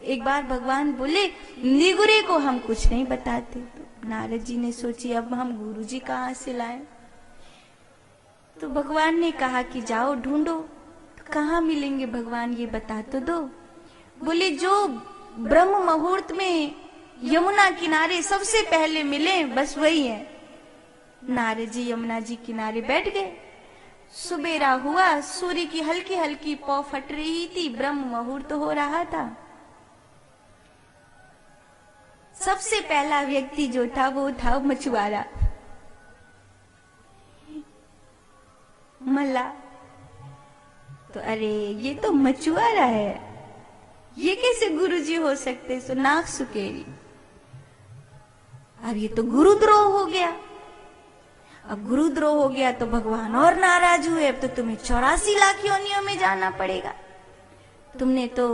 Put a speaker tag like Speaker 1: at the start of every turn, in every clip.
Speaker 1: एक बार भगवान बोले निगुरे को हम कुछ नहीं बताते। तो नारद जी ने सोची अब हम गुरु जी कहाँ से लाएं। तो भगवान ने कहा कि जाओ ढूंढो। तो कहाँ मिलेंगे भगवान, ये बता तो दो। बोले जो ब्रह्म मुहूर्त में यमुना किनारे सबसे पहले मिले बस वही है। नारद जी यमुना जी किनारे बैठ गए। सुबेरा हुआ, सूर्य की हल्की हल्की पौ फट रही थी, ब्रह्म मुहूर्त हो रहा था। सबसे पहला व्यक्ति जो था वो था मछुआरा, मल्ला। तो अरे ये तो मछुआरा है, ये कैसे गुरुजी हो सकते। सो नाक सुकेरी, अब ये तो गुरुद्रोह हो गया। अब गुरुद्रोह हो गया तो भगवान और नाराज हुए। अब तो तुम्हें 84 लाख योनियों में जाना पड़ेगा, तुमने तो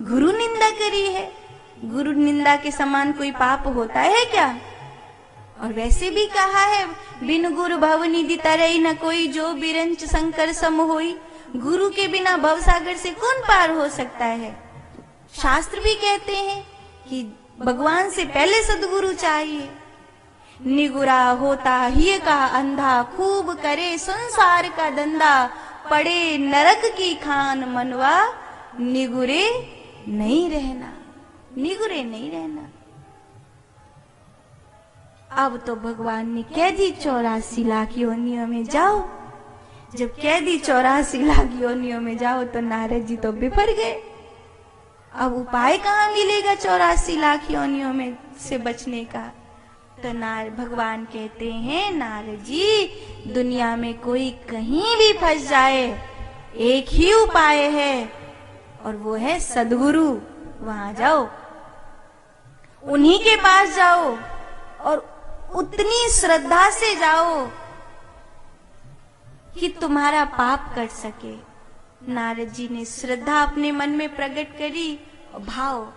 Speaker 1: गुरु निंदा करी है। गुरु निंदा के समान कोई पाप होता है क्या। और वैसे भी कहा है बिन गुरु भव निधि तरई न कोई, जो बिरंच शंकर सम होई। गुरु के बिना भवसागर से कौन पार हो सकता है। शास्त्र भी कहते हैं कि भगवान से पहले सदगुरु चाहिए। निगुरा होता ही का अंधा, खूब करे संसार का धंधा। पड़े नरक की खान मनवा, निगुरे नहीं रहना, निगुरे नहीं रहना। अब तो भगवान ने कह दी 84 लाख योनियों में जाओ। जब कह दी 84 लाख योनियों में जाओ तो नारद जी तो बिफर गए। अब उपाय कहाँ मिलेगा 84 लाख योनियों में से बचने का। तो भगवान कहते हैं नारद जी दुनिया में कोई कहीं भी फंस जाए एक ही उपाय है, और वो है सदगुरु। वहां जाओ, उन्हीं के पास जाओ और उतनी श्रद्धा से जाओ कि तुम्हारा पाप कट सके। नारद जी ने श्रद्धा अपने मन में प्रकट करी और भाव,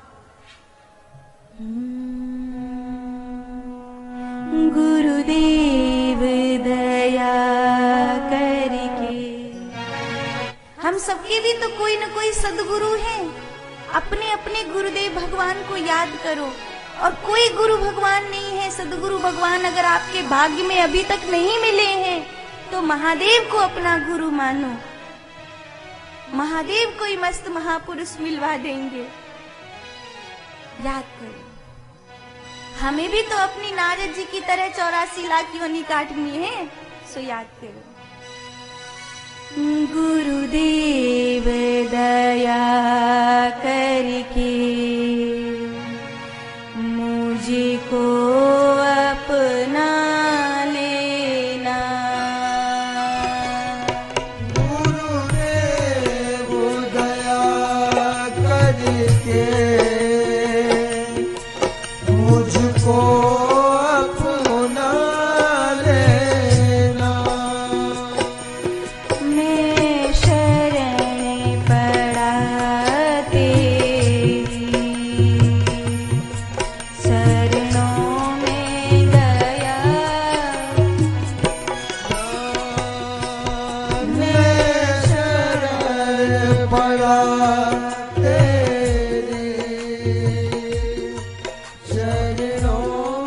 Speaker 1: गुरुदेव दया करके। हम सबके भी तो कोई न कोई सदगुरु हैं। अपने अपने गुरुदेव भगवान को याद करो। और कोई गुरु भगवान नहीं है, सदगुरु भगवान अगर आपके भाग्य में अभी तक नहीं मिले हैं तो महादेव को अपना गुरु मानो। महादेव कोई मस्त महापुरुष मिलवा देंगे। याद करो, हमें भी तो अपनी नारद जी की तरह 84 लाख योनि काटनी है। सो याद करो, गुरुदेव दया करके मुझको अपना लेना।
Speaker 2: गुरुदेव दया करके मुझको अपना लेना।
Speaker 1: मैं शरण पड़ा तेरी, शरणों में गया।
Speaker 2: मैं शरण पड़ा तेरी, शरणों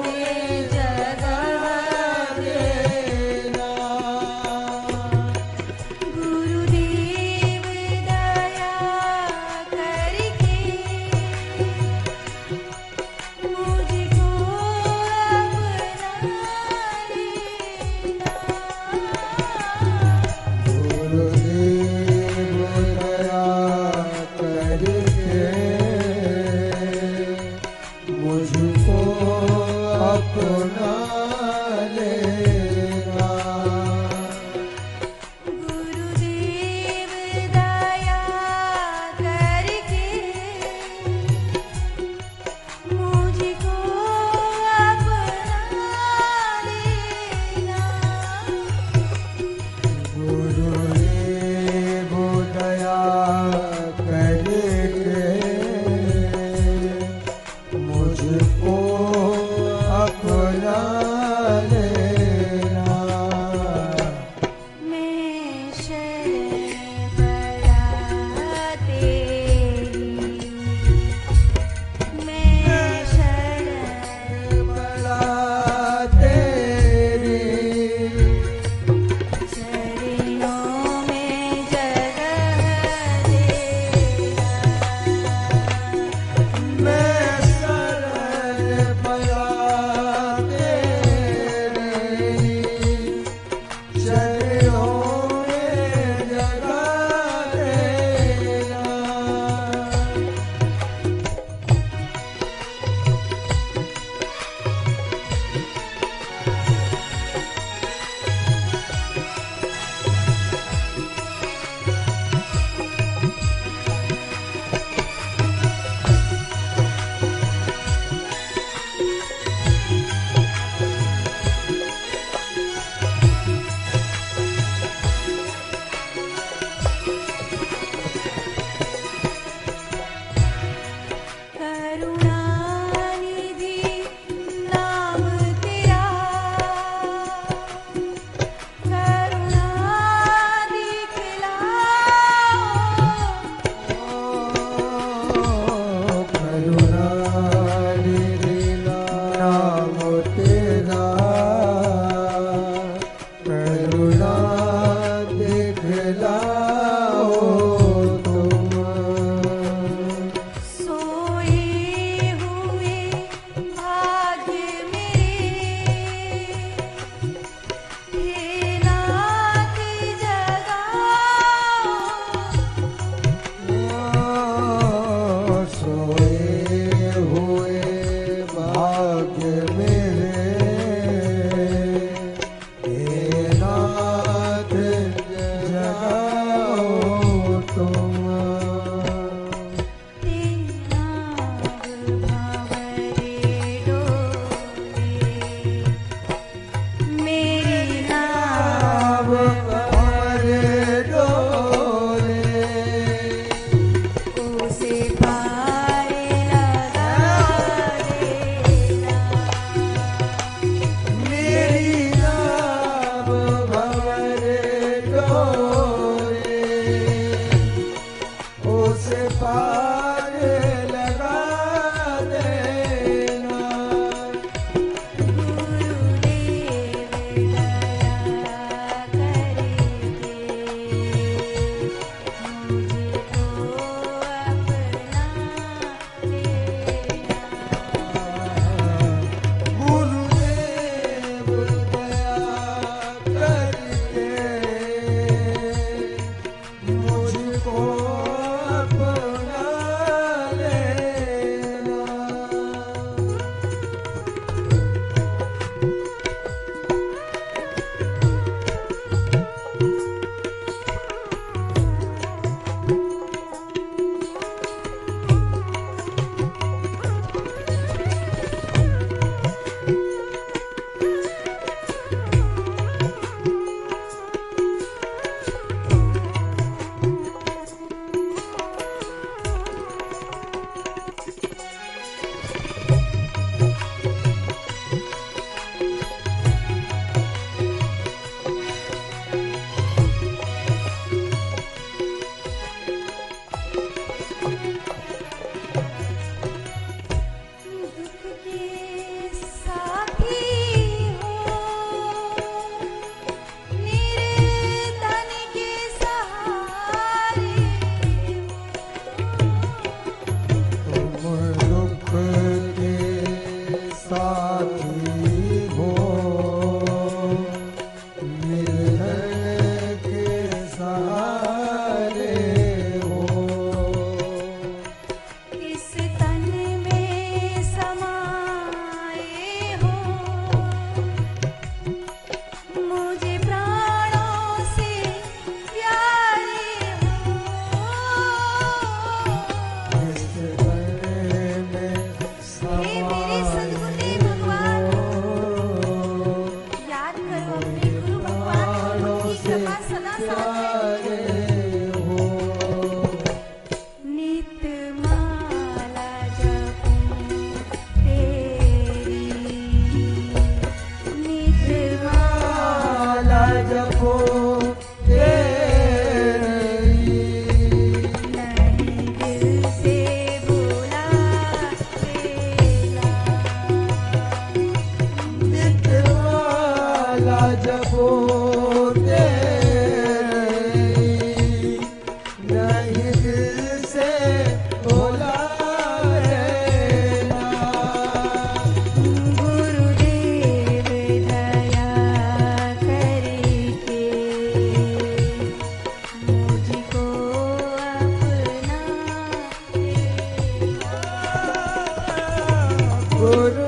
Speaker 2: गुरु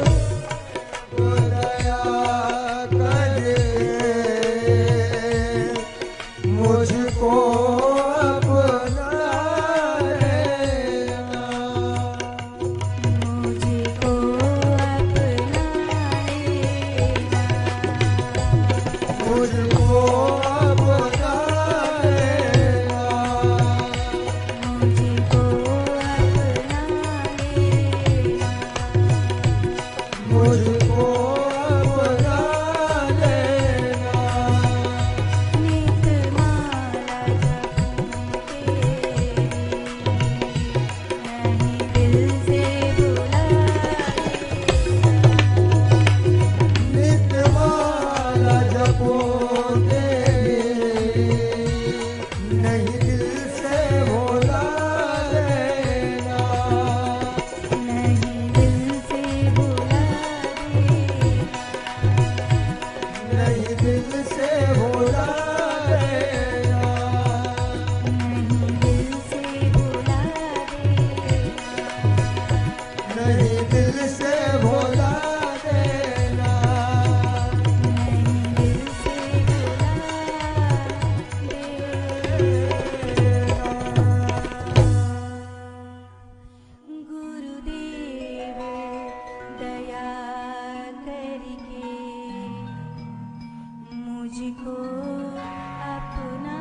Speaker 2: दया करके मुझको अपना लेना।
Speaker 1: मुझको अपना लेना।
Speaker 2: मुझको अपना लेना।
Speaker 1: मुझको अपना लेना।
Speaker 2: मुझको अपना लेना।
Speaker 1: नित माला जपूं तेरी, नहीं दिल से भुला
Speaker 2: नित माला जपो तेरी, नहीं दिल से भुला देना।
Speaker 1: नहीं दिल से भुला देना।
Speaker 2: नहीं दिल से भुला देना।
Speaker 1: नहीं दिल से भुला देना।
Speaker 2: नहीं दिल से भुला देना।
Speaker 1: नहीं दिल से गुरुदेव दया करके मुझको अपना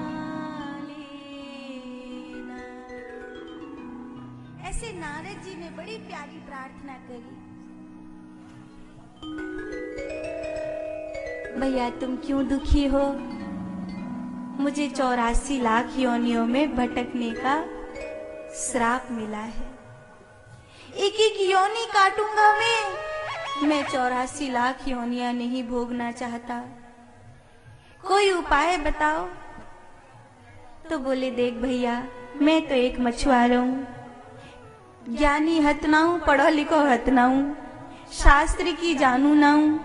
Speaker 1: लेना। ऐसे नारद जी ने बड़ी प्यारी प्रार्थना करी। भैया तुम क्यों दुखी हो? मुझे 84 लाख योनियों में भटकने का श्राप मिला है। एक एक योनि काटूंगा मैं 84 लाख योनियां नहीं भोगना चाहता। कोई उपाय बताओ। तो बोले देख भैया, मैं तो एक मछुआरा हूं, ज्ञानी हत ना हूं, पढ़ो लिखो हत ना हूं, शास्त्र की जानू ना हूं।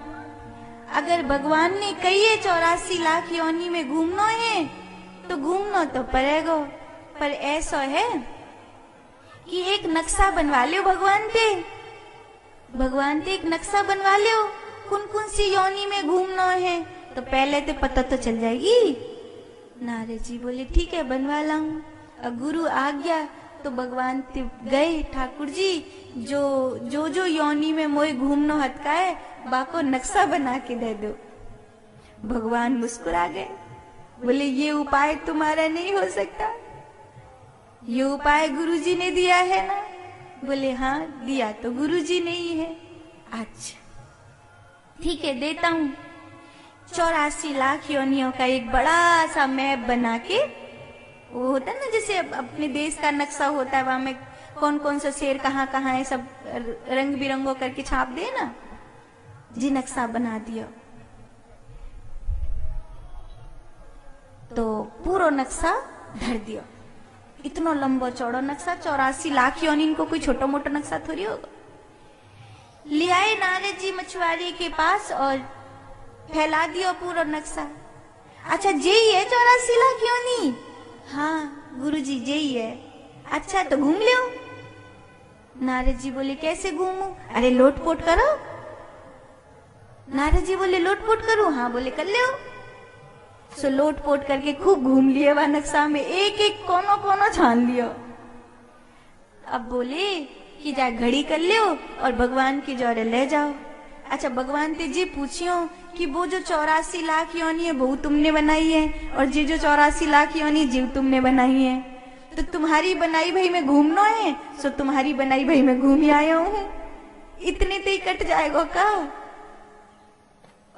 Speaker 1: अगर भगवान ने कही 84 लाख योनि में घूमना है तो घूमना तो पड़ेगा। पर ऐसा है कि एक नक्शा बनवा लियो भगवान ते एक नक्शा बनवा लियो, कौन कौन सी योनि में घूमना है, तो पहले तो पता तो चल जाएगी। नारद जी बोले ठीक है बनवा लाऊं। और गुरु आ गया तो भगवान ते गए, ठाकुर जी जो योनि में मोए घूमनो हतका है बाको नक्शा बना के दे दो। भगवान मुस्कुरा गए, बोले ये उपाय तुम्हारा नहीं हो सकता, ये उपाय गुरुजी ने दिया है ना? बोले हाँ दिया तो गुरुजी ने ही है। अच्छा ठीक है देता हूं। 84 लाख योनियों का एक बड़ा सा मैप बना के, वो होता है ना जैसे अपने देश का नक्शा होता है, वहां में कौन कौन सा शेर कहाँ कहाँ है सब रंग बिरंगों करके छाप दे ना, जी नक्शा बना दिया। तो पूरा नक्शा धर दिया। इतना लंबा चौड़ा नक्शा, 84 लाख योनि, इनको कोई छोटा मोटा नक्शा थोड़ी होगा। ले आए नारद जी मछुआरे के पास और फैला दिया पूरा नक्शा। अच्छा जेही है 84 लाख योनि? हाँ गुरुजी जेही है। अच्छा तो घूम लो। नारद जी बोले कैसे घूमू? अरे लोटपोट करो। नारद जी बोले लोटपोट करूं? हाँ बोले कर लो। सो लोटपोट करके खूब घूम लिए वह नक्शा में, एक एक कोना कोना छान लियो। अब बोले कि जा घड़ी कर लियो और भगवान की जोरे ले जाओ। अच्छा भगवान ते जी पूछियो कि वो जो 84 लाख योनि है वो तुमने बनाई है, और ये जो 84 लाख योनि जीव तुमने बनाई है, तो तुम्हारी बनाई भई में घूमना है, सो तुम्हारी बनाई भई में घूम ही आया हूं। इतने ते ही कट जाएगा का?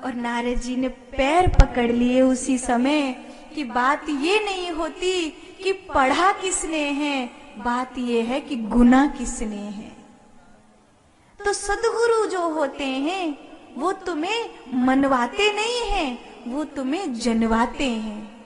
Speaker 1: और नारद जी ने पैर पकड़ लिए उसी समय कि बात ये नहीं होती कि पढ़ा किसने है, बात ये है कि गुना किसने है। तो सदगुरु जो होते हैं वो तुम्हें मनवाते नहीं हैं, वो तुम्हें जनवाते हैं।